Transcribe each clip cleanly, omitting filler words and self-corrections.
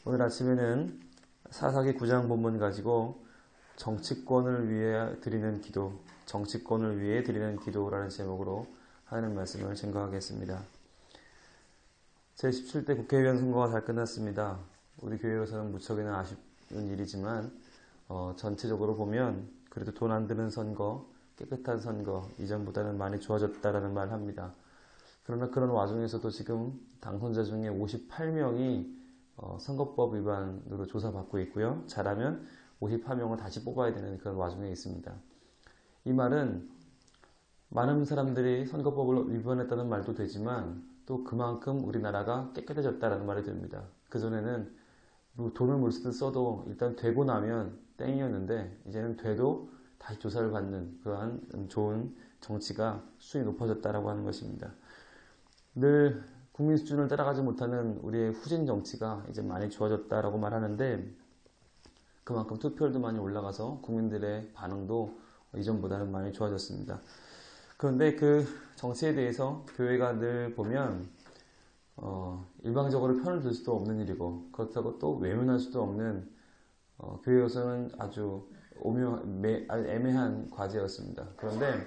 오늘 아침에는 사사기 9장 본문 가지고 정치권을 위해 드리는 기도, 정치권을 위해 드리는 기도라는 제목으로 하는 말씀을 증거하겠습니다. 제17대 국회의원 선거가 잘 끝났습니다. 우리 교회로서는 무척이나 아쉬운 일이지만 전체적으로 보면 그래도 돈 안 드는 선거, 깨끗한 선거, 이전보다는 많이 좋아졌다라는 말을 합니다. 그러나 그런 와중에서도 지금 당선자 중에 58명이 선거법 위반으로 조사받고 있고요. 잘하면 58명을 다시 뽑아야 되는 그런 와중에 있습니다. 이 말은 많은 사람들이 선거법을 위반했다는 말도 되지만 또 그만큼 우리나라가 깨끗해졌다는 말이 됩니다. 그전에는 돈을 물 쓰듯 써도 일단 되고 나면 땡이었는데 이제는 돼도 다시 조사를 받는 그러한 좋은 정치가 수준이 높아졌다라고 하는 것입니다. 늘 국민 수준을 따라가지 못하는 우리의 후진 정치가 이제 많이 좋아졌다라고 말하는데 그만큼 투표율도 많이 올라가서 국민들의 반응도 이전보다는 많이 좋아졌습니다. 그런데 그 정치에 대해서 교회가 늘 보면 일방적으로 편을 들 수도 없는 일이고 그렇다고 또 외면할 수도 없는 교회로서는 아주 애매한 과제였습니다. 그런데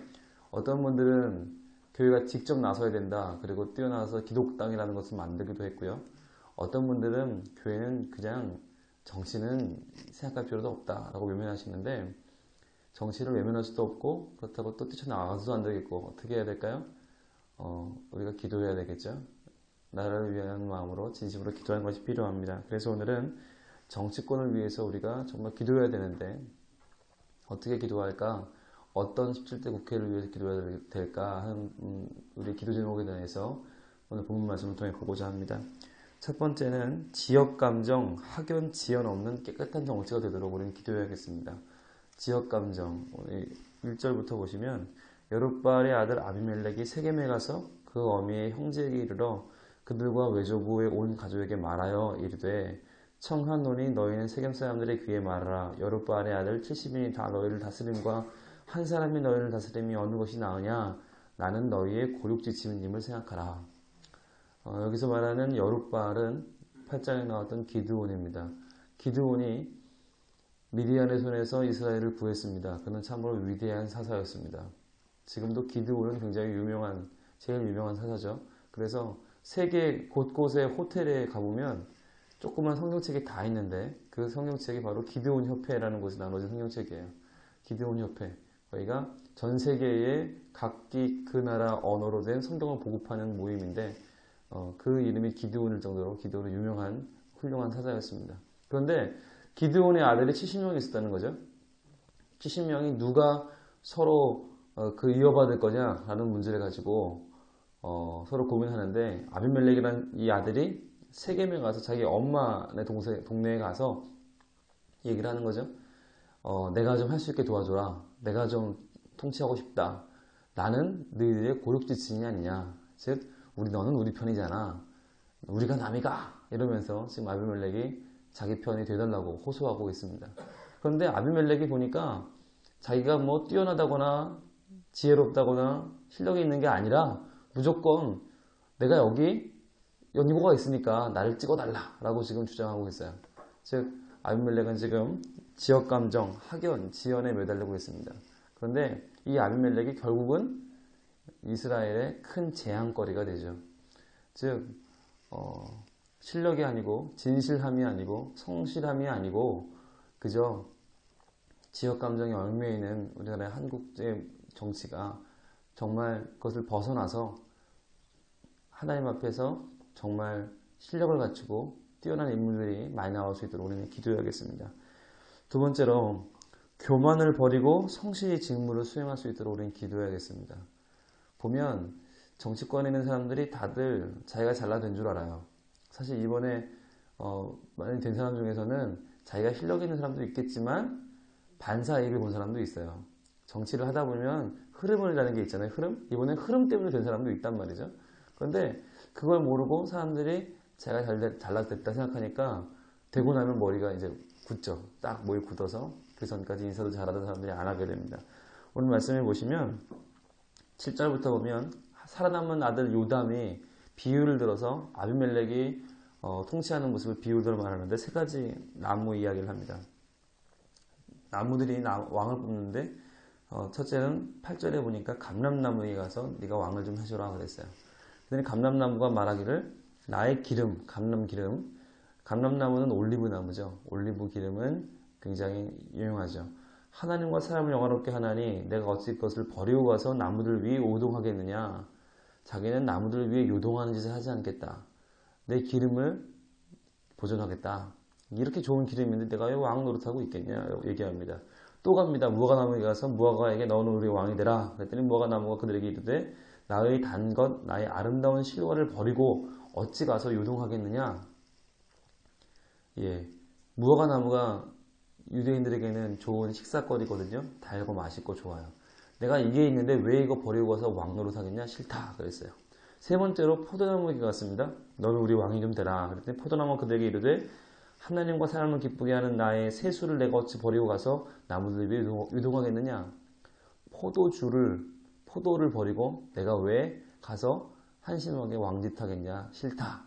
어떤 분들은 교회가 직접 나서야 된다. 그리고 뛰어나서 기독당이라는 것을 만들기도 했고요. 어떤 분들은 교회는 그냥 정치는 생각할 필요도 없다라고 외면하시는데 정치를 외면할 수도 없고 그렇다고 또 뛰쳐나가서도 안 되겠고 어떻게 해야 될까요? 우리가 기도해야 되겠죠. 나라를 위한 마음으로 진심으로 기도하는 것이 필요합니다. 그래서 오늘은 정치권을 위해서 우리가 정말 기도해야 되는데 어떻게 기도할까? 어떤 17대 국회를 위해서 기도해야 될까 하는 우리 기도 제목에 대해서 오늘 본문 말씀을 통해 보고자 합니다. 첫 번째는 지역감정, 학연, 지연 없는 깨끗한 정치가 되도록 우리는 기도해야겠습니다. 지역감정, 1절부터 보시면 여룻바알의 아들 아비멜렉이 세겜에 가서 그 어미의 형제에게 이르러 그들과 외조부의 온 가족에게 말하여 이르되 청하노니 너희는 세겜 사람들의 귀에 말하라. 여룻바알의 아들 70인이 다 너희를 다스림과 한 사람이 너희를 다스림이 어느 것이 나으냐? 나는 너희의 고육지침임을 생각하라. 여기서 말하는 여룻바알은 8장에 나왔던 기드온입니다. 기드온이 미디안의 손에서 이스라엘을 구했습니다. 그는 참으로 위대한 사사였습니다. 지금도 기드온은 굉장히 제일 유명한 사사죠. 그래서 세계 곳곳에 호텔에 가보면 조그만 성경책이 다 있는데 그 성경책이 바로 기드온 협회라는 곳에 나눠진 성경책이에요. 기드온 협회. 저희가 전 세계의 각기 그 나라 언어로 된 성경을 보급하는 모임인데 그 이름이 기드온일 정도로 기드온은 유명한 훌륭한 사자였습니다. 그런데 기드온의 아들이 70명이 있었다는 거죠. 70명이 누가 서로 이어받을 거냐라는 문제를 가지고 서로 고민하는데 아비멜렉이라는 이 아들이 세겜에 가서 자기 엄마네 동네에 가서 얘기를 하는 거죠. 내가 좀 할 수 있게 도와줘라. 내가 좀 통치하고 싶다. 나는 너희들의 고육지친이 아니냐. 즉 너는 우리 편이잖아. 우리가 남이가 이러면서 지금 아비멜렉이 자기 편이 되달라고 호소하고 있습니다. 그런데 아비멜렉이 보니까 자기가 뭐 뛰어나다거나 지혜롭다거나 실력이 있는 게 아니라 무조건 내가 여기 연고가 있으니까 나를 찍어달라 라고 지금 주장하고 있어요. 즉 아비멜렉은 지금 지역감정, 학연, 지연에 매달리고 있습니다. 그런데 이 아비멜렉이 결국은 이스라엘의 큰 재앙거리가 되죠. 즉 실력이 아니고 진실함이 아니고 성실함이 아니고 그저 지역감정에 얽매여 있는 우리나라의 한국의 정치가 정말 그것을 벗어나서 하나님 앞에서 정말 실력을 갖추고 뛰어난 인물들이 많이 나올 수 있도록 우리는 기도해야겠습니다. 두 번째로 교만을 버리고 성실히 직무를 수행할 수 있도록 우리는 기도해야겠습니다. 보면 정치권에 있는 사람들이 다들 자기가 잘나된 줄 알아요. 사실 이번에 많이 된 사람 중에서는 자기가 실력 있는 사람도 있겠지만 반사이익을 본 사람도 있어요. 정치를 하다 보면 흐름이라는 게 있잖아요. 흐름? 이번에 흐름 때문에 된 사람도 있단 말이죠. 그런데 그걸 모르고 사람들이 제가 잘났다 생각하니까 되고 나면 머리가 이제 굳죠. 딱 머리 굳어서 그 전까지 인사도 잘하던 사람들이 안 하게 됩니다. 오늘 말씀해 보시면 7절부터 보면 살아남은 아들 요담이 비유를 들어서 아비멜렉이 통치하는 모습을 비유로 말하는데 세 가지 나무 이야기를 합니다. 나무들이 왕을 뽑는데 첫째는 8절에 보니까 감람나무에 가서 네가 왕을 좀 해줘라 그랬어요. 그랬더니 감람나무가 말하기를 나의 기름, 감람기름, 감람나무는 올리브나무죠. 올리브 기름은 굉장히 유용하죠. 하나님과 사람을 영화롭게 하나니 내가 어찌 그것을 버리고 가서 나무들 위에 요동하겠느냐. 자기는 나무들 위에 요동하는 짓을 하지 않겠다. 내 기름을 보존하겠다. 이렇게 좋은 기름인데 내가 왜 왕 노릇하고 있겠냐 얘기합니다. 또 갑니다. 무화과나무에 가서 무화과에게 너는 우리 왕이 되라. 그랬더니 무화과나무가 그들에게 이르되 나의 단 것 나의 아름다운 실과를 버리고 어찌 가서 요동하겠느냐. 예, 무화과나무가 유대인들에게는 좋은 식사거리거든요. 달고 맛있고 좋아요. 내가 이게 있는데 왜 이거 버리고 가서 왕 노릇하겠냐. 싫다 그랬어요. 세 번째로 포도나무에게 갔습니다. 너는 우리 왕이 좀 되라. 그랬더니 포도나무가 그들에게 이르되 하나님과 사람을 기쁘게 하는 나의 세수를 내가 어찌 버리고 가서 나무들 위에 유동하겠느냐. 포도를 버리고 내가 왜 가서 한심하게 왕짓하겠냐. 싫다.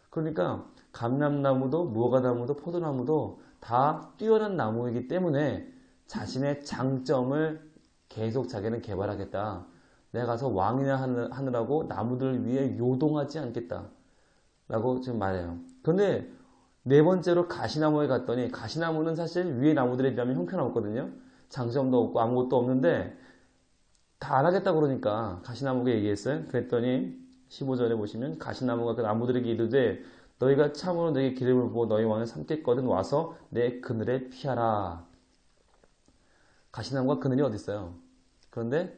그러니까 감람나무도 무화과나무도 포도나무도 다 뛰어난 나무이기 때문에 자신의 장점을 계속 자기는 개발하겠다. 내가 가서 왕이나 하느라고 나무들 위에 요동하지 않겠다. 라고 지금 말해요. 그런데 네 번째로 가시나무에 갔더니 가시나무는 사실 위에 나무들에 비하면 형편없거든요. 장점도 없고 아무것도 없는데 다 안 하겠다 그러니까 가시나무가 얘기했어요. 그랬더니 15절에 보시면 가시나무가 그 나무들에게 이르되 너희가 참으로 너희 기름을 부어 너희 왕을 삼겠거든 와서 내 그늘에 피하라. 가시나무가 그늘이 어디 있어요? 그런데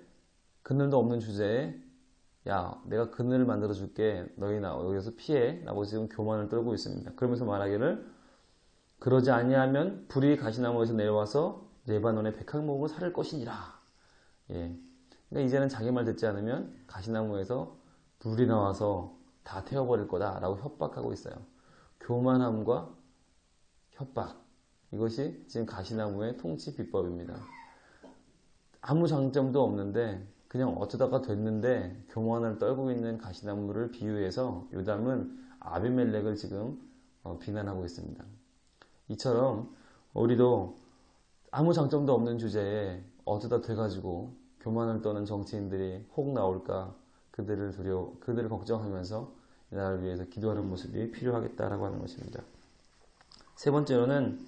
그늘도 없는 주제에 야 내가 그늘을 만들어 줄게 너희 여기서 피해 라고 지금 교만을 떨고 있습니다. 그러면서 말하기를 그러지 아니하면 불이 가시나무에서 내려와서 레바논의 백향목으로 살을 것이니라. 예. 그러니까 이제는 자기 말 듣지 않으면 가시나무에서 불이 나와서 다 태워버릴 거다 라고 협박하고 있어요. 교만함과 협박, 이것이 지금 가시나무의 통치 비법입니다. 아무 장점도 없는데 그냥 어쩌다가 됐는데 교만을 떨고 있는 가시나무를 비유해서 요담은 아비멜렉을 지금 비난하고 있습니다. 이처럼 우리도 아무 장점도 없는 주제에 어쩌다 돼가지고 교만을 떠는 정치인들이 혹 나올까 그들을 걱정하면서 이 나라를 위해서 기도하는 모습이 필요하겠다라고 하는 것입니다. 세 번째로는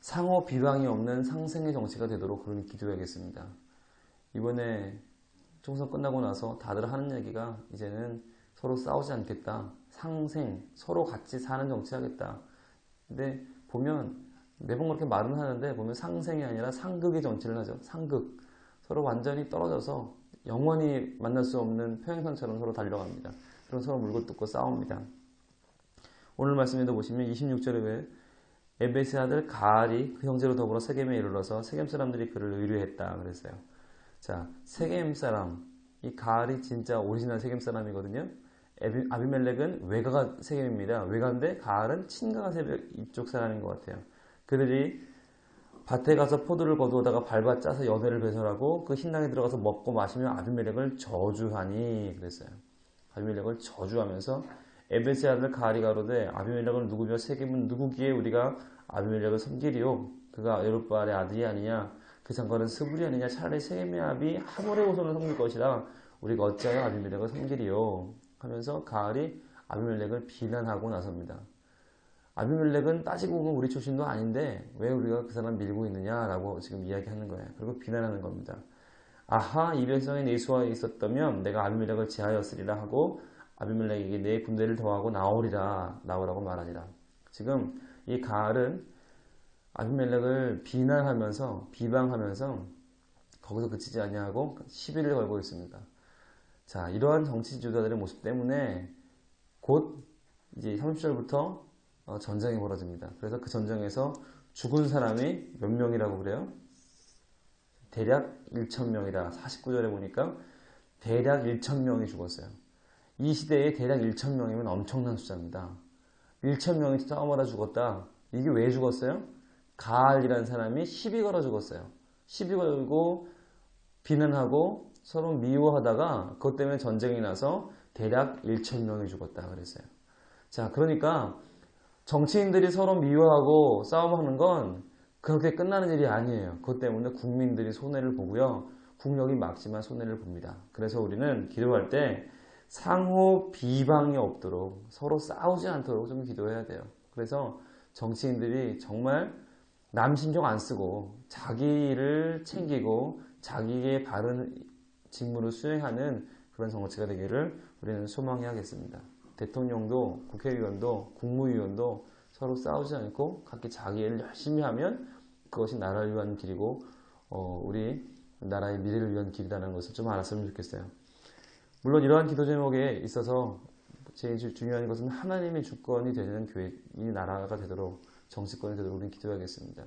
상호 비방이 없는 상생의 정치가 되도록 그런 기도해야겠습니다. 이번에 총선 끝나고 나서 다들 하는 얘기가 이제는 서로 싸우지 않겠다. 상생, 서로 같이 사는 정치 하겠다. 근데 보면 매번 그렇게 말은 하는데 보면 상생이 아니라 상극의 정치를 하죠. 상극. 서로 완전히 떨어져서 영원히 만날 수 없는 평행선처럼 서로 달려갑니다. 그럼 서로 물고 뜯고 싸웁니다. 오늘 말씀에도 보시면 26절에 에벳의 아들 가알이 그 형제로 더불어 세겜에 이르러서 세겜 사람들이 그를 의뢰했다 그랬어요. 자, 세겜 사람, 이 가알이 진짜 오리지널 세겜 사람이거든요. 아비멜렉은 외가가 세겜입니다. 외가인데 가알은 친가가 이쪽 사람인 것 같아요. 그들이 밭에 가서 포도를 거두어다가 밟아 짜서 연회를 배설하고 그 신당에 들어가서 먹고 마시며 아비멜렉을 저주하니 그랬어요. 아비멜렉을 저주하면서 에벳의 아들 가알이 가로되 아비멜렉은 누구며 세겜은 누구기에 우리가 아비멜렉을 섬기리요. 그가 여룻바알의 아들이 아니냐. 그 장관은 스불이 아니냐. 차라리 세겜의 아비 하몰의 후손을 섬길 것이라 우리가 어찌하여 아비멜렉을 섬기리요. 하면서 가알이 아비멜렉을 비난하고 나섭니다. 아비멜렉은 따지고 보면 우리 출신도 아닌데 왜 우리가 그 사람 밀고 있느냐라고 지금 이야기하는 거예요. 그리고 비난하는 겁니다. 아하 이 백성이 내 수하에 있었다면 내가 아비멜렉을 제하였으리라 하고 아비멜렉에게 내 군대를 더하고 나오라고 말하니라. 지금 이 가알은 아비멜렉을 비난하면서 비방하면서 거기서 그치지 아니하고 시비를 걸고 있습니다. 자, 이러한 정치 지도자들의 모습 때문에 곧 이제 30절부터 전쟁이 벌어집니다. 그래서 그 전쟁에서 죽은 사람이 몇 명이라고 그래요? 대략 1,000명이다. 49절에 보니까 대략 1,000명이 죽었어요. 이 시대에 대략 1,000명이면 엄청난 숫자입니다. 1,000명이 싸움하다 죽었다. 이게 왜 죽었어요? 가알이라는 사람이 시비 걸어 죽었어요. 시비 걸고 비난하고 서로 미워하다가 그것 때문에 전쟁이 나서 대략 1,000명이 죽었다 그랬어요. 자, 그러니까 정치인들이 서로 미워하고 싸움하는 건 그렇게 끝나는 일이 아니에요. 그것 때문에 국민들이 손해를 보고요. 국력이 막지만 손해를 봅니다. 그래서 우리는 기도할 때 상호 비방이 없도록 서로 싸우지 않도록 좀 기도해야 돼요. 그래서 정치인들이 정말 남 신경 안 쓰고 자기 일을 챙기고 자기의 바른 직무를 수행하는 그런 정치가 되기를 우리는 소망해야겠습니다. 대통령도 국회의원도 국무위원도 서로 싸우지 않고 각기 자기 일을 열심히 하면 그것이 나라를 위한 길이고 우리 나라의 미래를 위한 길이라는 것을 좀 알았으면 좋겠어요. 물론 이러한 기도 제목에 있어서 제일 중요한 것은 하나님의 주권이 되는 교회, 이 나라가 되도록 정치권이 되도록 우리는 기도하겠습니다.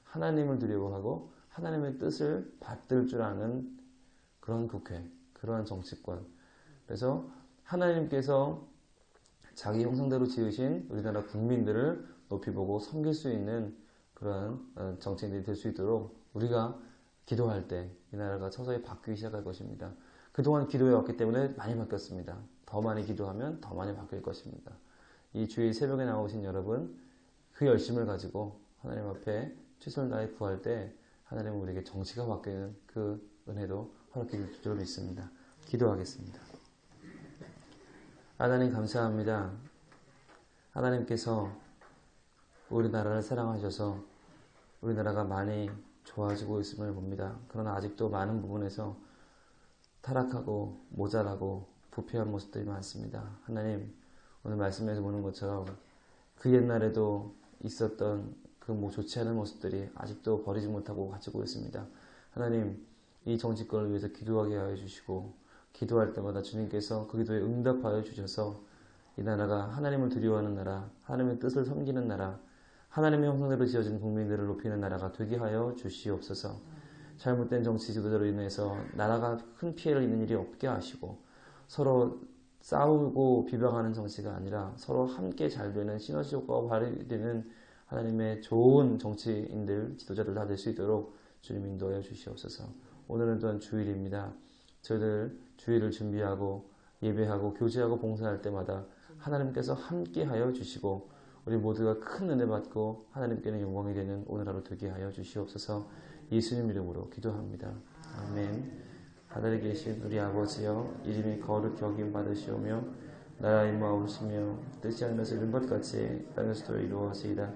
하나님을 두려워하고 하나님의 뜻을 받들 줄 아는 그런 국회, 그러한 정치권. 그래서 하나님께서 자기 형상대로 지으신 우리나라 국민들을 높이 보고 섬길 수 있는 그런 정치인들이 될 수 있도록 우리가 기도할 때 이 나라가 서서히 바뀌기 시작할 것입니다. 그동안 기도해 왔기 때문에 많이 바뀌었습니다. 더 많이 기도하면 더 많이 바뀔 것입니다. 이 주일 새벽에 나오신 여러분, 그 열심을 가지고 하나님 앞에 최선을 다해 구할 때 하나님은 우리에게 정치가 바뀌는 그 은혜도 허락해 줄 줄 믿습니다. 기도하겠습니다. 하나님 감사합니다. 하나님께서 우리나라를 사랑하셔서 우리나라가 많이 좋아지고 있음을 봅니다. 그러나 아직도 많은 부분에서 타락하고 모자라고 부패한 모습들이 많습니다. 하나님, 오늘 말씀에서 보는 것처럼 그 옛날에도 있었던 그 좋지 않은 모습들이 아직도 버리지 못하고 가지고 있습니다. 하나님, 이 정치권을 위해서 기도하게 하여 주시고 기도할 때마다 주님께서 그 기도에 응답하여 주셔서 이 나라가 하나님을 두려워하는 나라, 하나님의 뜻을 섬기는 나라, 하나님의 형상대로 지어진 국민들을 높이는 나라가 되게 하여 주시옵소서. 잘못된 정치 지도자로 인해서 나라가 큰 피해를 입는 일이 없게 하시고 서로 싸우고 비방하는 정치가 아니라 서로 함께 잘 되는 시너지 효과가 발휘되는 하나님의 좋은 정치인들, 지도자들 다 될 수 있도록 주님 인도하여 주시옵소서. 오늘은 또한 주일입니다. 저희들 주일을 준비하고 예배하고 교제하고 봉사할 때마다 하나님께서 함께 하여 주시고 우리 모두가 큰 은혜 받고 하나님께는 영광이 되는 오늘 하루 되게 하여 주시옵소서. 예수님 이름으로 기도합니다. 아멘. 하늘에 계신 우리 아버지여, 이름이 거룩히 여김 받으시오며 나라의 임하옵시며 뜻이 하늘에서 이룬 것 같이 땅에서도 이루어지이다.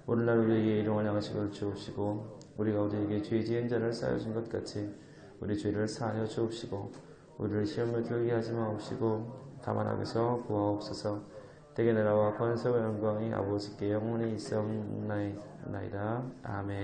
오늘날 우리에게 일용할 양식을 주옵시고 우리가 우리에게 죄 지은 자를 쌓여준 것 같이 우리 죄를 사하여 주옵시고 우리를 시험에 들게 하지 마옵시고 다만 악에서 구하옵소서. 대개 나라와 권세와 영광이 아버지께 영원히 있사옵나이다. 아멘.